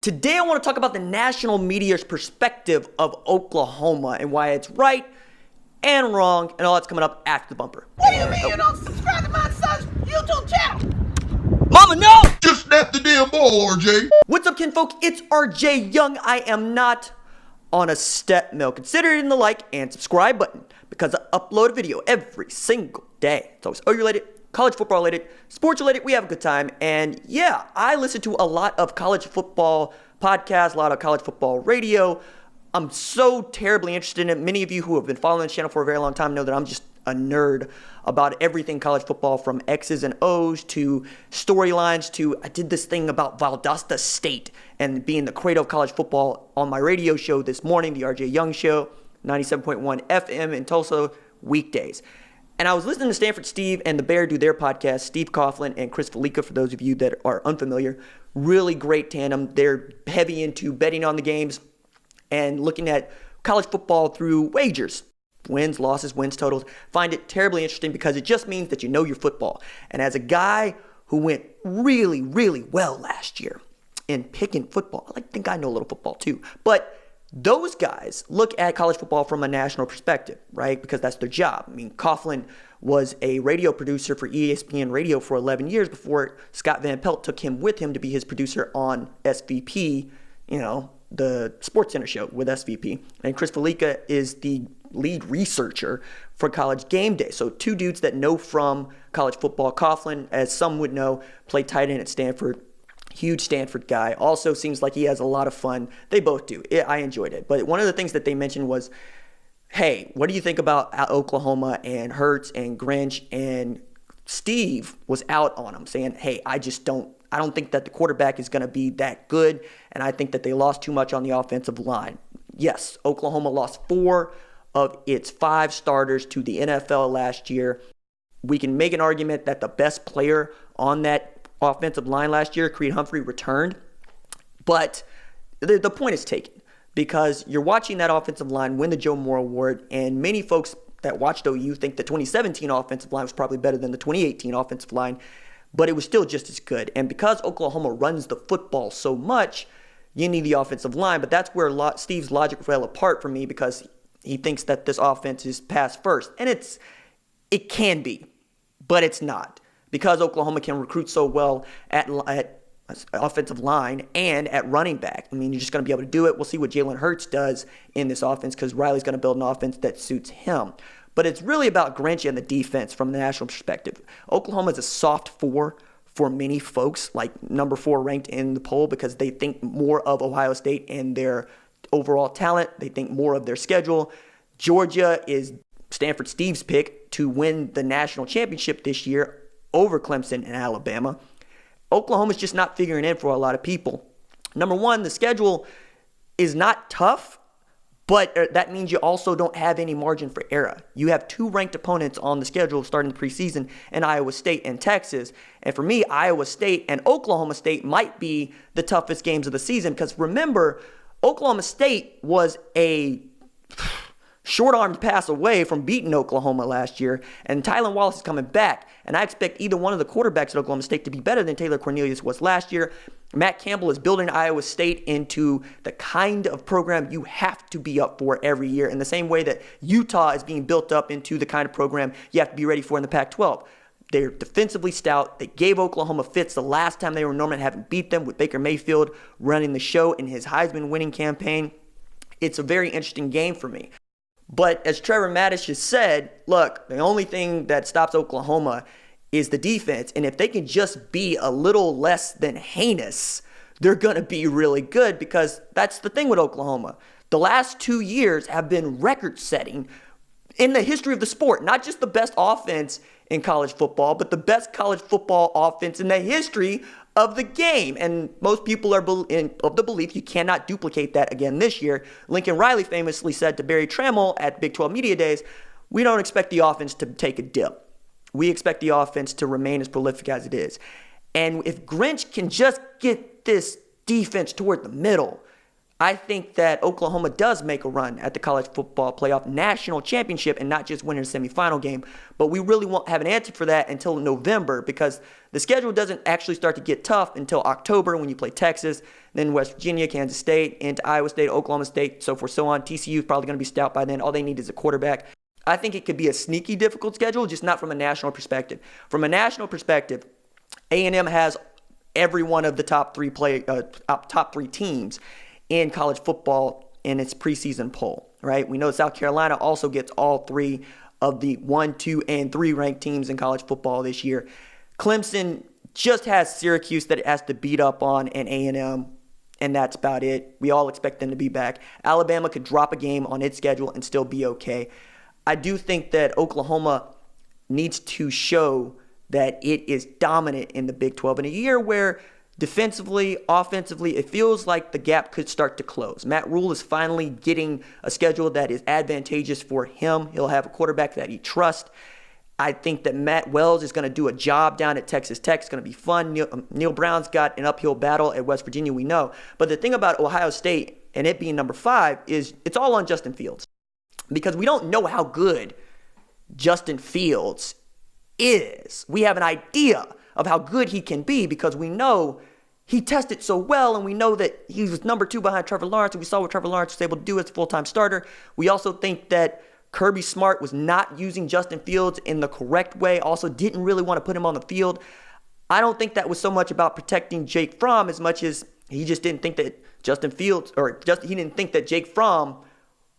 Today I want to talk about the national media's perspective of Oklahoma and why it's right and wrong, and all that's coming up after the bumper. What do you mean you don't subscribe to my son's YouTube channel? Mama, no! Just snap the damn ball, RJ. What's up, kinfolk? It's RJ Young. I am not on a step mill. Consider hitting the like and subscribe button because I upload a video every single day. It's always OU-related, college football related, sports related. We have a good time. And yeah, I listen to a lot of college football podcasts, a lot of college football radio. I'm so terribly interested in it. Many of you who have been following this channel for a very long time know that I'm just a nerd about everything college football, from X's and O's to storylines to I did this thing about Valdosta State and being the cradle of college football on my radio show this morning, the RJ Young Show, 97.1 FM in Tulsa, weekdays. And I was listening to Stanford Steve and the Bear do their podcast, Steve Coughlin and Chris Felica, for those of you that are unfamiliar. Really great tandem. They're heavy into betting on the games and looking at college football through wagers. Wins, losses, wins, totals. Find it terribly interesting because it just means that you know your football. And as a guy who went really, really well last year in picking football, I think I know a little football too. But those guys look at college football from a national perspective, right? Because that's their job. I mean, Coughlin was a radio producer for ESPN Radio for 11 years before Scott Van Pelt took him with him to be his producer on SVP, the SportsCenter show with SVP. And Chris Felica is the lead researcher for College Game Day. So two dudes that know from college football. Coughlin, as some would know, played tight end at Stanford. Huge Stanford guy. Also seems like he has a lot of fun. They both do. I enjoyed it. But one of the things that they mentioned was, hey, what do you think about Oklahoma and Hurts and Grinch? And Steve was out on him saying, hey, I don't think that the quarterback is going to be that good. And I think that they lost too much on the offensive line. Yes, Oklahoma lost 4 of its 5 starters to the NFL last year. We can make an argument that the best player on that offensive line last year, Creed Humphrey, returned. But the point is taken because you're watching that offensive line win the Joe Moore Award, and many folks that watched OU think the 2017 offensive line was probably better than the 2018 offensive line, but it was still just as good. And because Oklahoma runs the football so much, you need the offensive line. But that's where Steve's logic fell apart for me, because he thinks that this offense is pass first. And it can be, but it's not. Because Oklahoma can recruit so well at offensive line and at running back. I mean, you're just going to be able to do it. We'll see what Jalen Hurts does in this offense because Riley's going to build an offense that suits him. But it's really about Grinch and the defense from the national perspective. Oklahoma is a soft 4 for many folks, like number 4 ranked in the poll, because they think more of Ohio State and their overall talent. They think more of their schedule. Georgia is Stanford Steve's pick to win the national championship this year over Clemson and Alabama. Oklahoma's just not figuring it in for a lot of people. Number 1, the schedule is not tough, but that means you also don't have any margin for error. You have 2 ranked opponents on the schedule starting the preseason in Iowa State and Texas. And for me, Iowa State and Oklahoma State might be the toughest games of the season, because remember, Oklahoma State was a short-armed pass away from beating Oklahoma last year, and Tylan Wallace is coming back, and I expect either one of the quarterbacks at Oklahoma State to be better than Taylor Cornelius was last year. Matt Campbell is building Iowa State into the kind of program you have to be up for every year, in the same way that Utah is being built up into the kind of program you have to be ready for in the Pac-12. They're defensively stout. They gave Oklahoma fits the last time they were Norman, having beat them with Baker Mayfield running the show in his Heisman winning campaign. It's a very interesting game for me. But as Trevor Mattis just said, look, the only thing that stops Oklahoma is the defense. And if they can just be a little less than heinous, they're going to be really good, because that's the thing with Oklahoma. The last 2 years have been record-setting in the history of the sport. Not just the best offense in college football, but the best college football offense in the history of the game. And most people are of the belief you cannot duplicate that again this year. Lincoln Riley famously said to Barry Trammell at Big 12 Media Days, we don't expect the offense to take a dip. We expect the offense to remain as prolific as it is. And if Grinch can just get this defense toward the middle, I think that Oklahoma does make a run at the college football playoff national championship and not just win a semifinal game. But we really won't have an answer for that until November because the schedule doesn't actually start to get tough until October when you play Texas, then West Virginia, Kansas State, into Iowa State, Oklahoma State, so forth, so on. TCU is probably going to be stout by then. All they need is a quarterback. I think it could be a sneaky difficult schedule, just not from a national perspective. From a national perspective, A&M has every one of the top three teams in college football in its preseason poll, right? We know South Carolina also gets all three of the 1, 2, and 3 ranked teams in college football this year. Clemson just has Syracuse that it has to beat up on, and A&M, and that's about it. We all expect them to be back. Alabama could drop a game on its schedule and still be okay. I do think that Oklahoma needs to show that it is dominant in the Big 12 in a year where defensively, offensively, it feels like the gap could start to close. Matt Rule is finally getting a schedule that is advantageous for him. He'll have a quarterback that he trusts. I think that Matt Wells is going to do a job down at Texas Tech. It's going to be fun. Neil Brown's got an uphill battle at West Virginia, we know. But the thing about Ohio State and it being number 5 is it's all on Justin Fields. Because we don't know how good Justin Fields is. We have an idea of how good he can be because we know he tested so well and we know that he was number 2 behind Trevor Lawrence and we saw what Trevor Lawrence was able to do as a full-time starter. We also think that Kirby Smart was not using Justin Fields in the correct way, also didn't really want to put him on the field. I don't think that was so much about protecting Jake Fromm as much as he just didn't think that he didn't think that Jake Fromm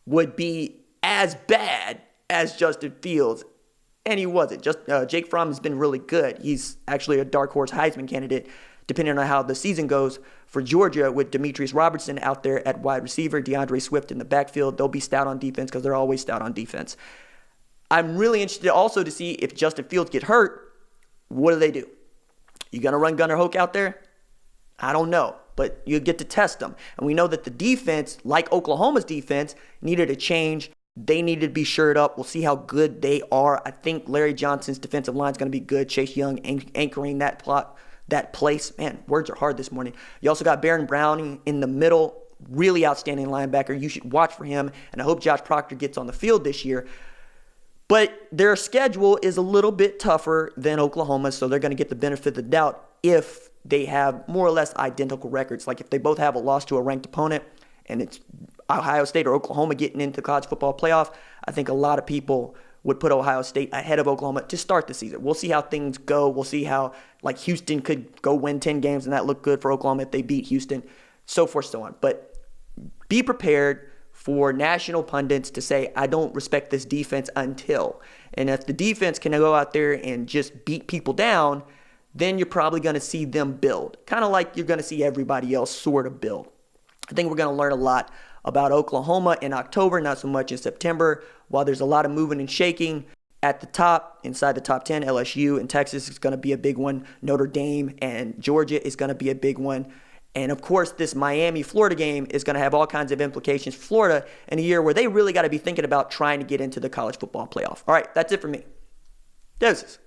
would be as bad as Justin Fields. And he wasn't. Jake Fromm has been really good. He's actually a dark horse Heisman candidate, depending on how the season goes for Georgia with Demetrius Robertson out there at wide receiver, DeAndre Swift in the backfield. They'll be stout on defense because they're always stout on defense. I'm really interested also to see if Justin Fields get hurt, what do? You going to run Gunnar Hoke out there? I don't know, but you get to test them. And we know that the defense, like Oklahoma's defense, needed a change. They needed to be shored up. We'll see how good they are. I think Larry Johnson's defensive line is going to be good. Chase Young anchoring that place. Man, words are hard this morning. You also got Baron Browning in the middle. Really outstanding linebacker. You should watch for him. And I hope Josh Proctor gets on the field this year. But their schedule is a little bit tougher than Oklahoma, so they're going to get the benefit of the doubt if they have more or less identical records. Like if they both have a loss to a ranked opponent and it's Ohio State or Oklahoma getting into the college football playoff, I think a lot of people would put Ohio State ahead of Oklahoma to start the season. We'll see how things go. We'll see how Houston could go win 10 games and that look good for Oklahoma if they beat Houston, so forth, so on. But be prepared for national pundits to say, I don't respect this defense until. And if the defense can go out there and just beat people down, then you're probably going to see them build. Kind of like you're going to see everybody else sort of build. I think we're going to learn a lot about Oklahoma in October, not so much in September. While there's a lot of moving and shaking at the top, inside the top 10, LSU and Texas is going to be a big one. Notre Dame and Georgia is going to be a big one. And of course, this Miami-Florida game is going to have all kinds of implications for Florida in a year where they really got to be thinking about trying to get into the college football playoff. All right, that's it for me. Deuces.